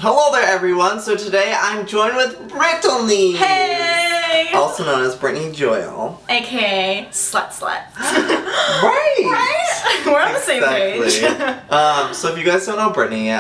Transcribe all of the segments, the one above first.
Hello there everyone, so today I'm joined with Brittany! Hey! Also known as Brittany Joyle. AKA Slut. Right! Right? We're on the same page. So if you guys don't know Brittany,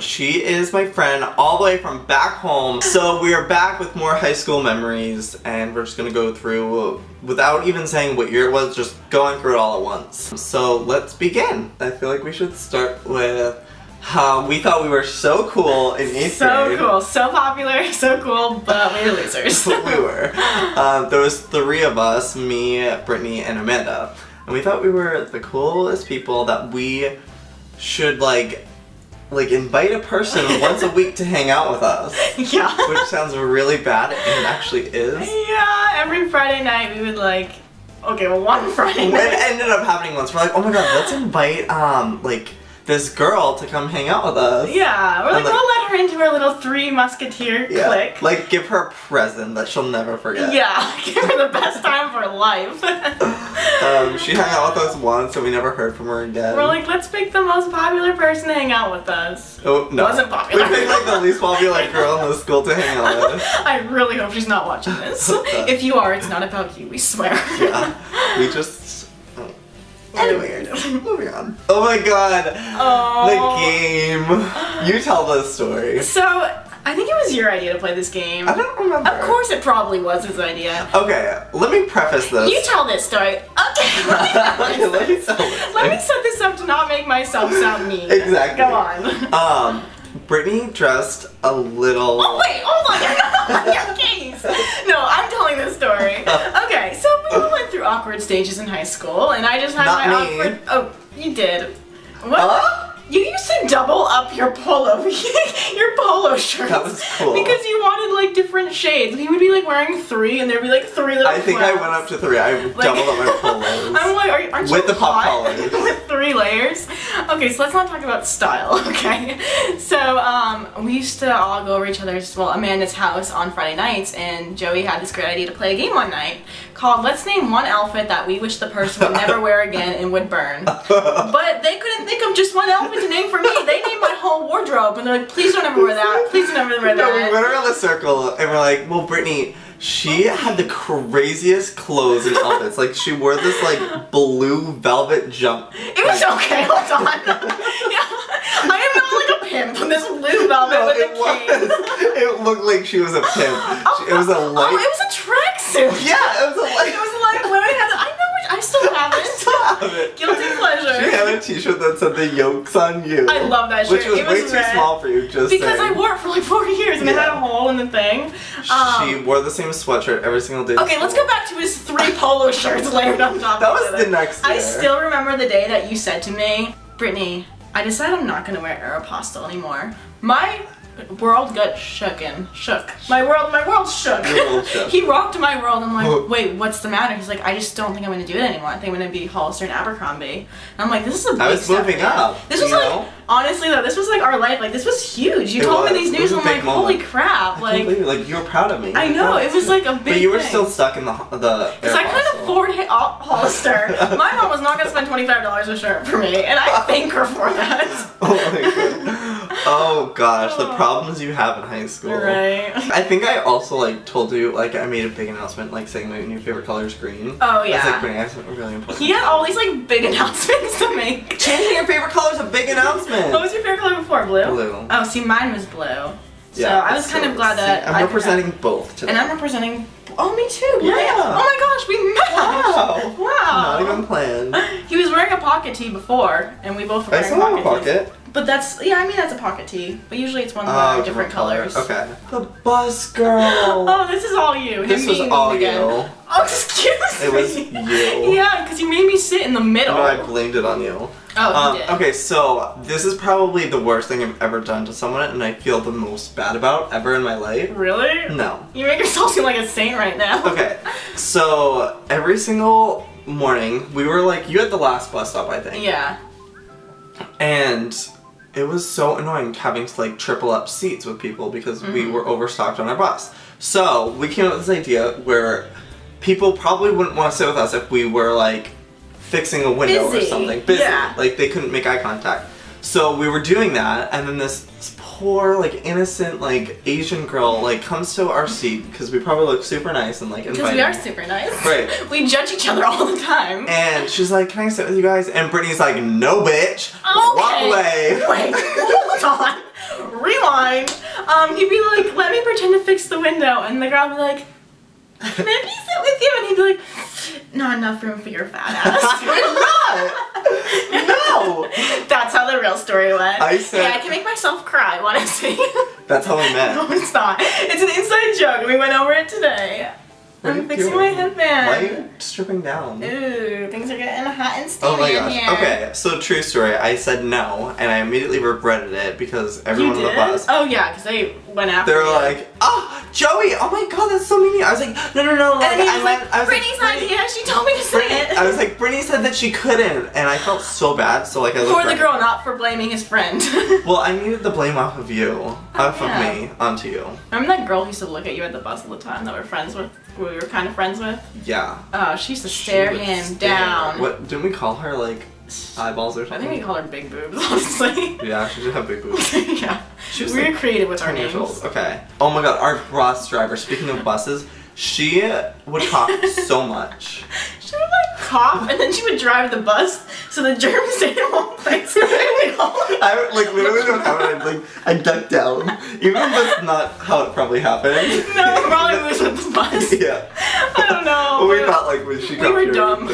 she is my friend all the way from back home. So we are back with more high school memories and we're just gonna go through, without even saying what year it was, just going through it all at once. So let's begin. I feel like we should start with how we thought we were so cool in 8th grade. So cool, so popular, so cool, but we were losers. We were. There was 3 of us, me, Brittany, and Amanda. And we thought we were the coolest people that we should like invite a person once a week to hang out with us. Yeah. Which sounds really bad, and it actually is. Yeah, every Friday night we would one Friday night. It ended up happening once. We're like, oh my god, let's invite this girl to come hang out with us. Yeah, we're like, we'll let her into our little 3 musketeer clique. Like, give her a present that she'll never forget. Yeah, give her the best time of her life. She hung out with us once and we never heard from her again. We're like, let's pick the most popular person to hang out with us. Oh, no. Wasn't popular. We picked the least popular girl in the school to hang out with. I really hope she's not watching this. If you are, it's not about you, we swear. Yeah, we just... Anyway, moving on. Oh my god, the game. You tell this story. So, I think it was your idea to play this game. I don't remember. Of course it probably was his idea. Okay, let me preface this. You tell this story. Okay, let me set this up to not make myself sound mean. Exactly. Go on. Brittany dressed a little... Oh wait, hold on, you're not on your case. No, I'm telling this story. Okay, so we all went through awkward stages in high school, and I just had awkward... Oh, you did. What? You used to double up your polo shirts. That was cool. Because you wanted like different shades. He would be like wearing 3 and there'd be like 3 little I think I went up to 3. I doubled up my polos. I'm like, aren't you with the pop hot? collars. With 3 layers? Okay, so let's not talk about style, okay? So, we used to all go over each other's, Amanda's house on Friday nights, and Joey had this great idea to play a game one night called Let's Name One Outfit That We Wish the Person Would Never Wear Again and Would Burn. But they couldn't think of just one outfit to name for me. They named my whole wardrobe, and they're like, please don't ever wear that. Please don't ever wear that. No, we went around the circle, and we're like, well, Brittany, she had the craziest clothes and outfits. Like, she wore this, like, blue velvet jump. It was okay, hold on. Yeah, I am not like a pimp in this blue velvet with a cane. It looked like she was a pimp. It was a light... Oh, it was a tracksuit. Yeah, it was a light... It was like, I still have it. Guilty pleasure. She had a t-shirt that said the yolks on you. I love that shirt. Which was way too small for you, just because saying. I wore it for like 4 years and it had a hole in the thing. She wore the same sweatshirt every single day. Okay, let's go back to his 3 polo shirts layered on top that of was the next year. I still remember the day that you said to me, Brittany, I decided I'm not going to wear Aeropostale anymore. My world got shook. My world shook. Your world shook. He rocked my world. I'm like, wait, what's the matter? He's like, I just don't think I'm going to do it anymore. I think I'm going to be Hollister and Abercrombie. And I'm like, this is a big I was step moving up. This was like, honestly though, this was like our life. Like, this was huge. You told me these news and I'm like, holy crap. Like, you were proud of me. I know, it was like a big But you were thing. still stuck in the Because I couldn't afford Hollister. My mom was not going to spend $25 a shirt for me, and I thank her for that. Oh my god. Oh gosh, the problems you have in high school. Right. I think I also like told you, like I made a big announcement, like saying my new favorite color is green. Oh yeah. That's like really important. He had all these like big announcements to make. Changing your favorite color is a big announcement. What was your favorite color before? Blue? Blue. Oh, see, mine was blue. So yeah, I was kind of glad that I'm representing both today. And I'm representing. Oh, me too. Yeah. Oh my gosh, we matched. Wow. Not even planned. He was wearing a pocket tee before, and we both were wearing I saw a pocket. But that's, that's a pocket tee. But usually it's one of the different colors. Okay. The bus girl. Oh, this is all you. This was all you. Oh, excuse me. It was you. Yeah, because you made me sit in the middle. No, I blamed it on you. Oh, you did. Okay, so this is probably the worst thing I've ever done to someone, and I feel the most bad about ever in my life. Really? No. You make yourself seem like a saint right now. Okay, so every single morning, we were like, you had the last bus stop, I think. Yeah. And it was so annoying having to like triple up seats with people because we were overstocked on our bus. So we came up with this idea where people probably wouldn't want to sit with us if we were like fixing a window or something. Busy. Yeah. Like they couldn't make eye contact. So we were doing that, and then this poor, like, innocent, like, Asian girl, like, comes to our seat, because we probably look super nice and, like, inviting. Because we are super nice. Right. We judge each other all the time. And she's like, can I sit with you guys? And Brittany's like, no, bitch. Okay. Walk away. Wait, hold on. Rewind. He'd be like, let me pretend to fix the window. And the girl would be like, can I please sit with you? And he'd be like, not enough room for your fat ass. No. That's how the real story went. I said, hey, I can make myself cry, want to see? That's how we met. No, it's not. It's an inside joke. We went over it today. I'm fixing my headband. Why are you stripping down? Ooh, things are getting hot and steamy Oh my in gosh. here. Okay, so true story. I said no, and I immediately regretted it because everyone on the bus. Oh yeah, because they went after They were you. like, oh, Joey, oh my god, that's so mean. I was like, no, like, and then he was like, I was Brittany's like, idea, she told me to say it. I was like, Brittany said that she couldn't, and I felt so bad, so like I looked For the right. girl, not for blaming his friend. Well, I needed the blame off of you, off of me, onto you. Remember that girl who used to look at you at the bus all the time that we were kind of friends with? Yeah. Oh, she used to stare She would him stare. down. What, didn't we call her, like, eyeballs or I something? think we called her Big Boobs, honestly. Yeah, she did have big boobs. Yeah. She was We were like creative with our 10 years names. old. Okay. Oh my god, our bus driver, speaking of buses, she would cough so much. She would like cough and then she would drive the bus so the germs stayed in one place. I like literally don't have it. I ducked down. Even if that's not how it probably happened. No, it probably was with the bus. Yeah. I don't know. But we thought like when she We were here, dumb.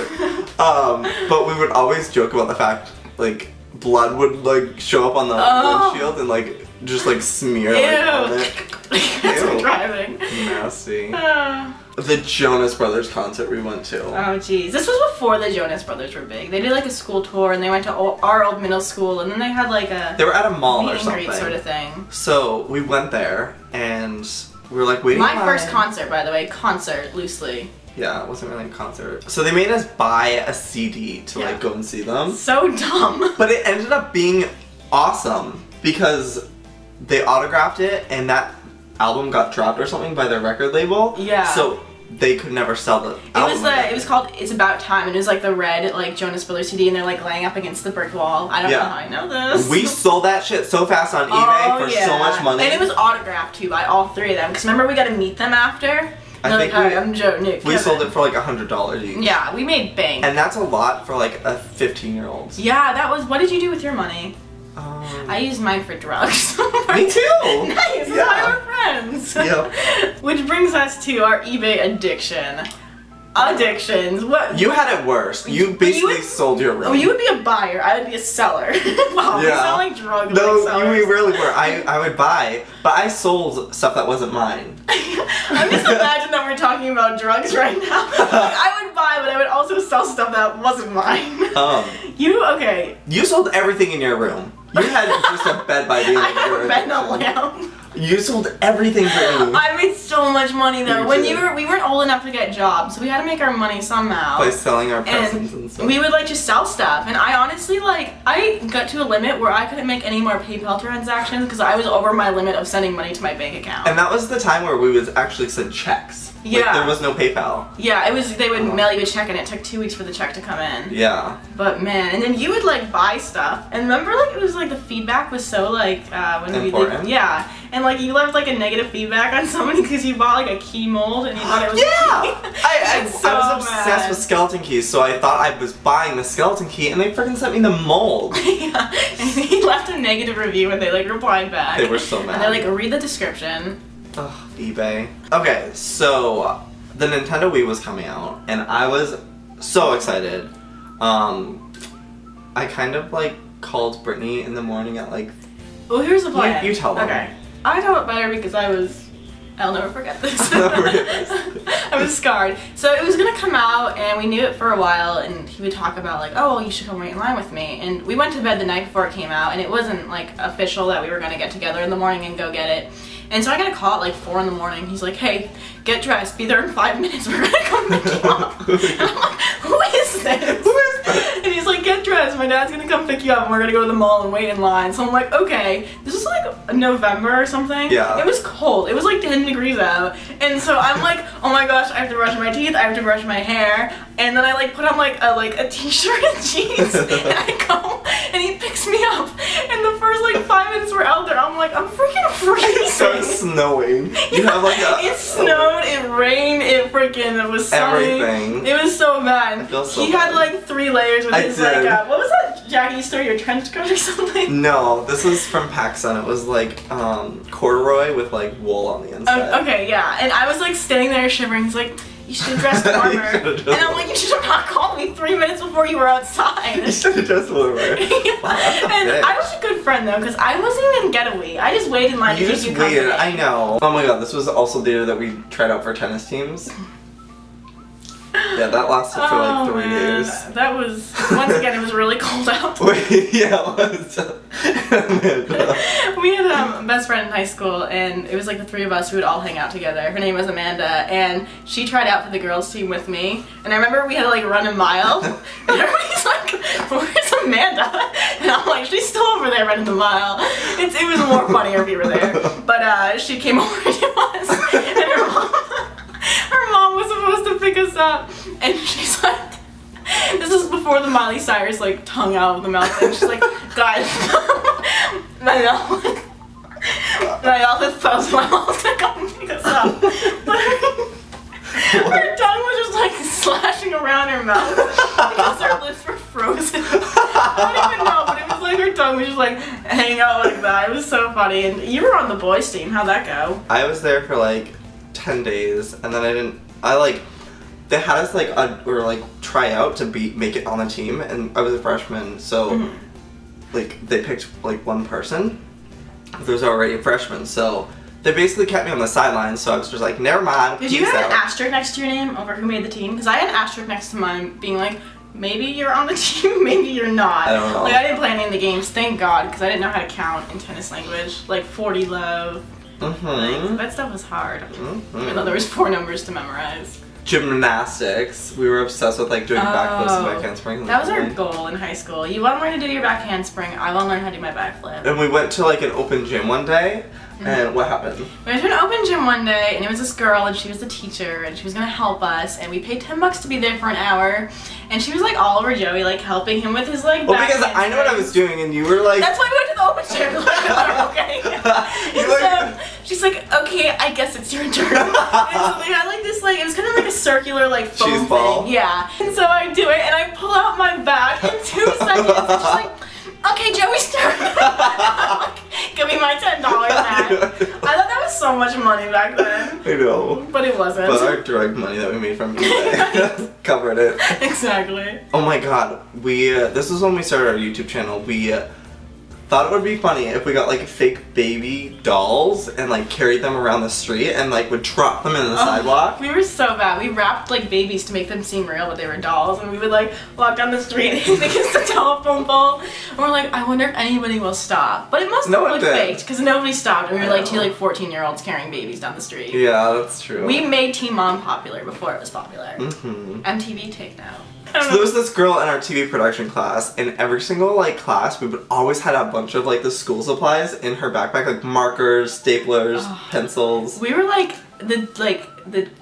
but we would always joke about the fact like blood would like show up on the windshield and like just like smear like on it. That's for driving. Nasty. The Jonas Brothers concert we went to. Oh jeez, this was before the Jonas Brothers were big. They did like a school tour and they went to our old middle school and then they had like a They were at a mall meet or and something. greet sort of thing. So we went there and we were like waiting. My first concert, by the way, concert loosely. Yeah, it wasn't really a concert. So they made us buy a CD to like go and see them. So dumb. But it ended up being awesome because they autographed it and that album got dropped or something by their record label. Yeah. So they could never sell the album. It was called It's About Time and it was like the red like Jonas Brothers CD and they're like laying up against the brick wall. I don't know how I know this. We sold that shit so fast on eBay for so much money. And it was autographed too by all three of them. Because remember we got to meet them after? I think like, hi, I'm Joe, Nick, we Kevin. sold it for like $100 each. Yeah, we made bank. And that's a lot for like a 15-year-old. Yeah, that was, what did you do with your money? I used mine for drugs. Me too! Nice, that's why we're friends. Yep. Which brings us to our eBay addiction. Addictions. What? You had it worse. You basically sold your room. Oh, you would be a buyer. I would be a seller. Wow, we sound like drug sellers. We really were. I would buy, but I sold stuff that wasn't mine. I'm just imagining that we're talking about drugs right now. I would buy, but I would also sell stuff that wasn't mine. Okay. You sold everything in your room. You had just a bed by the end I of your had a bed and a addiction. lamp. You sold everything for me. I made so much money though. You When did. we weren't old enough to get jobs, so we had to make our money somehow. By selling our presents and stuff. We would like just sell stuff, and I honestly I got to a limit where I couldn't make any more PayPal transactions because I was over my limit of sending money to my bank account. And that was the time where we would actually send checks. Yeah. Like, there was no PayPal. Yeah, it was. They would mail you a check, and it took 2 weeks for the check to come in. Yeah. But man, and then you would like buy stuff, and remember like it was like the feedback was so like when important? we yeah, and like you left like a negative feedback on somebody because you bought like a key mold and you thought it was I It's was so obsessed bad. with skeleton keys, so I thought I was buying the skeleton key, and they freaking sent me the mold. Yeah, and he left a negative review and they like replied back. They were so mad. And they're like, read the description. Ugh, eBay. Okay, so the Nintendo Wii was coming out, and I was so excited. I kind of like called Brittany in the morning at like. Well, here's the plan. You tell them. Okay. I know it better because I'll never forget this. I'll never forget this. I was scarred. So it was gonna come out, and we knew it for a while, and he would talk about like, oh, well, you should come wait in line with me. And we went to bed the night before it came out, and it wasn't like official that we were gonna get together in the morning and go get it. And so I got a call at like 4 in the morning. He's like, hey, get dressed, be there in 5 minutes, we're gonna come pick you up. And I'm like, who is this? Who is this? And he's like, get dressed, my dad's gonna come pick you up and we're gonna go to the mall and wait in line. So I'm like, okay. This was like November or something. Yeah. It was cold. It was like 10 degrees out. And so I'm like, oh my gosh, I have to brush my teeth, I have to brush my hair. And then I like put on like a t-shirt and jeans and I go and he picks picks me up, and the first like 5 minutes we're out there, I'm like, I'm freaking freezing. It starts snowing. You have like a... It snowed, it rained, it was sunny. Everything. It was so bad. I feel so he bad. had like 3 layers with his like, what was that jacket you stole, your trench coat or something? No, this was from PacSun. It was like corduroy with like wool on the inside. Okay, yeah. And I was like standing there shivering. He's like, you should have dressed warmer. And I'm like, you should have not called me 3 minutes before you were outside. You should have dressed warmer. Yeah. Wow, and I was a good friend though, because I wasn't even getaway. I just waited in line to keep you company. You just waited, I know. Oh my god, this was also the year that we tried out for tennis teams. Yeah, that lasted for like 3 days. That was, once again, it was really cold out. Wait, yeah, it was. We had a best friend in high school, and it was like the 3 of us who would all hang out together. Her name was Amanda, and she tried out for the girls' team with me. And I remember we had to like run a mile, and everybody's like, where's Amanda? And I'm like, she's still over there running the mile. It was more funnier if you were there. But she came over to us, and her mom was supposed to pick us up, and she's like, this is before the Miley Cyrus like tongue out of the mouth thing. She's like, guys, my mouth is so small, my mom's gonna come pick us up. But her tongue was just like slashing around her mouth because her lips were frozen. I don't even know, but it was like her tongue was just like hanging out like that. It was so funny. And you were on the boys' team. How'd that go? I was there for like 10 days, and then they had us like try out to make it on the team, and I was a freshman, so like they picked like one person. There was already a freshman, so they basically kept me on the sidelines. So I was just like, never mind. Did you have an asterisk next to your name over who made the team? Because I had an asterisk next to mine, being like, maybe you're on the team, maybe you're not. I don't know. Like I didn't play any of the games, thank God, because I didn't know how to count in tennis language, like 40 love. Like, that stuff was hard, even though there was 4 numbers to memorize. Gymnastics. We were obsessed with like doing backflips and back handspring. That was our goal in high school. You want to learn to do your back handspring, I want to learn how to do my backflip. And we went to like an open gym one day, and what happened? We went to an open gym one day, and it was this girl, and she was the teacher, and she was going to help us, and we paid $10 to be there for an hour, and she was like all over Joey, like helping him with his like back because I know what I was doing, and you were like... That's why we went to the open gym. Okay. So she's like, okay, I guess it's your turn. And so they had like this like, it was kind of like a circular like foam cheese ball thing. Yeah. And so I do it, and I pull out my back in 2 seconds, and she's like, okay, Joey's turn. Give me my $10 back. I thought that was so much money back then. I know. But it wasn't. But our drug money that we made from eBay covered it. Exactly. Oh my god. This was when we started our YouTube channel. We thought it would be funny if we got like fake baby dolls and like carried them around the street and like would drop them in the sidewalk. We were so bad. We wrapped like babies to make them seem real, but they were dolls, and we would like walk down the street against the telephone pole, and we're like, I wonder if anybody will stop. But it must have looked faked because nobody stopped, and we were like 2 like 14-year-olds carrying babies down the street. Yeah, that's true. We made Teen Mom popular before it was popular. MTV take now. So there was this girl in our TV production class, and every single like class we would always had a bunch of like the school supplies in her backpack, like markers, staplers, pencils. We were like the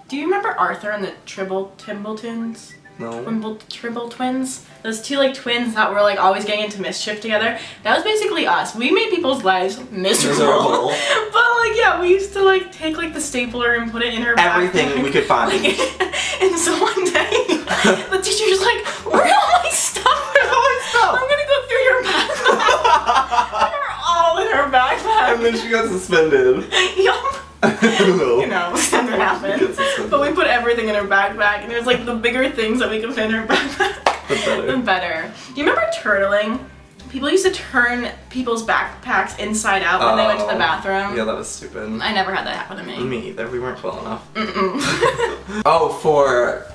do you remember Arthur and the Timbletons? No. Tribble twins? Those 2 like twins that were like always getting into mischief together. That was basically us. We made people's lives miserable. But like yeah, we used to like take like the stapler and put it in her everything backpack. we could find. And so one day the teacher's like, where's all my stuff? Where's all my stuff? I'm gonna go through your backpack. We were all in her backpack. And then she got suspended. Yup. You know, that happened. But we put everything in her backpack, and it was like the bigger things that we could fit in her backpack, the better. Do you remember turtling? People used to turn people's backpacks inside out when they went to the bathroom. Yeah, that was stupid. I never had that happen to me. Me either. We weren't full enough. Oh, for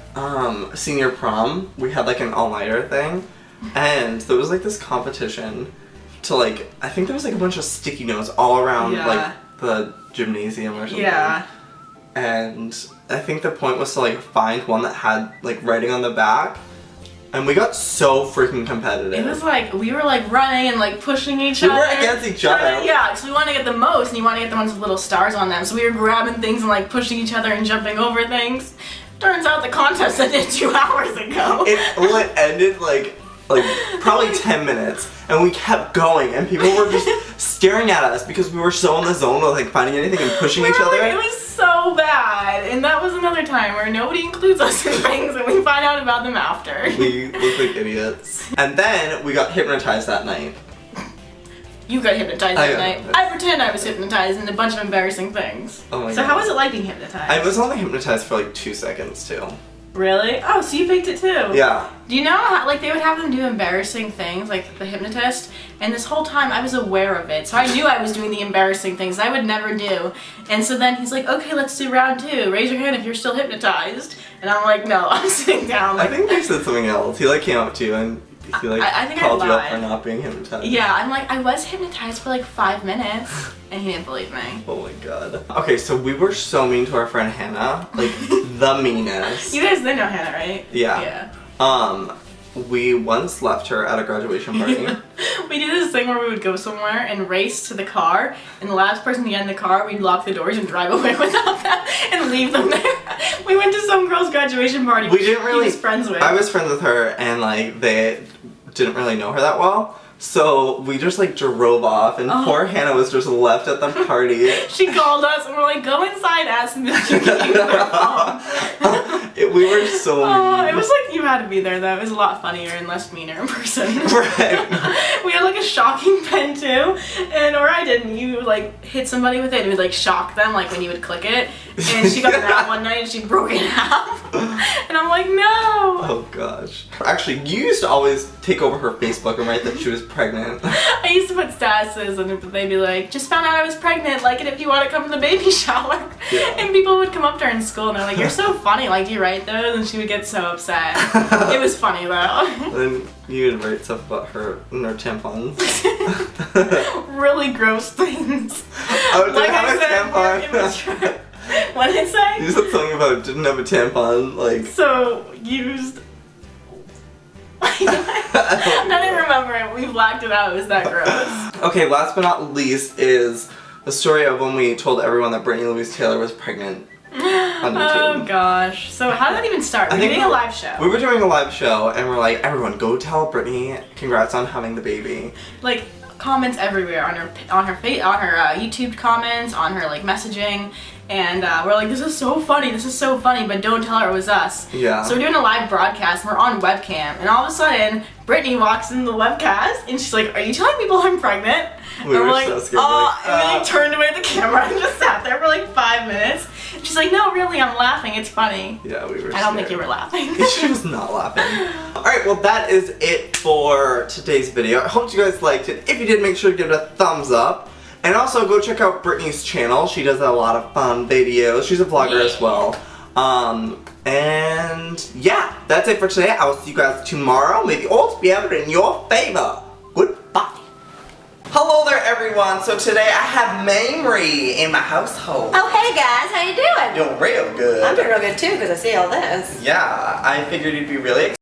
senior prom, we had like an all-nighter thing, and there was like this competition to like, I think there was like a bunch of sticky notes all around like the gymnasium or something. Yeah. And I think the point was to like find one that had like writing on the back. And we got so freaking competitive. It was like, we were like running and like pushing each other. We were against each other. Yeah, because we wanted to get the most, and you want to get the ones with little stars on them. So we were grabbing things and like pushing each other and jumping over things. Turns out the contest ended 2 hours ago. It ended like like probably 10 minutes, and we kept going, and people were just staring at us because we were so in the zone of like finding anything and pushing each other. It was so bad, and that was another time where nobody includes us in things, and we find out about them after. We look like idiots. And then we got hypnotized that night. You got hypnotized that night. I pretend I was hypnotized in a bunch of embarrassing things. Oh my God. So how was it like being hypnotized? I was only hypnotized for like 2 seconds too. Really? Oh, so you faked it too? Yeah. Do you know how, like, they would have them do embarrassing things, like the hypnotist, and this whole time I was aware of it, so I knew I was doing the embarrassing things I would never do. And so then he's like, okay, let's do round 2. Raise your hand if you're still hypnotized. And I'm like, no, I'm sitting down. Like, I think he said something else. He like came up to you and he like I think called I you up lied. for not being hypnotized. Yeah, I'm like, I was hypnotized for like 5 minutes, and he didn't believe me. Oh my God. Okay, so we were so mean to our friend Hannah, like the meanest. You guys did know Hannah, right? Yeah. Yeah. We once left her at a graduation party. We did this thing where we would go somewhere and race to the car, and the last person to get in the car, we'd lock the doors and drive away without them and leave them there. We went to some girl's graduation party. We didn't really. He was friends with. I was friends with her, and like they didn't really know her that well. So we just like drove off, and poor Hannah was just left at the party. She called us, and we're like, go inside, ask them if you can use their phone. We were so mean. It was like you had to be there though. It was a lot funnier and less meaner in person. Right. We had like a shocking pen too, or I didn't. You like hit somebody with it, and it would like shock them, like when you would click it. And she got that one night, and she broke it in half. And I'm like, no. Oh gosh. Actually, you used to always take over her Facebook and write that she was pregnant. I used to put statuses and they'd be like, just found out I was pregnant, like it if you want to come to the baby shower. Yeah. And people would come up to her in school and they're like, you're so funny, like do you write those? And she would get so upset. It was funny though. Then you would write stuff about her and her tampons. Really gross things. Oh, didn't like have a tampon. Immature. What did it say? You said something about didn't have a tampon, like. So used. I didn't remember it. We blacked it out. It was that gross. Okay, last but not least is the story of when we told everyone that Brittany Louise Taylor was pregnant on YouTube. Oh gosh. So how did that even start? We were doing a live show. We were doing a live show and we're like, everyone go tell Brittany congrats on having the baby. Like comments everywhere on her YouTube comments, on her like messaging. And we're like, this is so funny, but don't tell her it was us. Yeah. So we're doing a live broadcast, and we're on webcam, and all of a sudden, Brittany walks in the webcast, and she's like, are you telling people I'm pregnant? We were like, so scared. And then he turned away the camera and just sat there for like 5 minutes. And she's like, no, really, I'm laughing, it's funny. Yeah, we were I don't think you were laughing. She was not laughing. Alright, well that is it for today's video. I hope you guys liked it. If you did, make sure to give it a thumbs up. And also go check out Brittany's channel. She does a lot of fun videos. She's a vlogger as well. And yeah, that's it for today. I will see you guys tomorrow. May the odds be ever in your favor. Goodbye. Hello there everyone. So today I have Mamrie in my household. Oh hey guys, how you doing? Doing real good. I'm doing real good too because I see all this. Yeah, I figured you'd be really excited.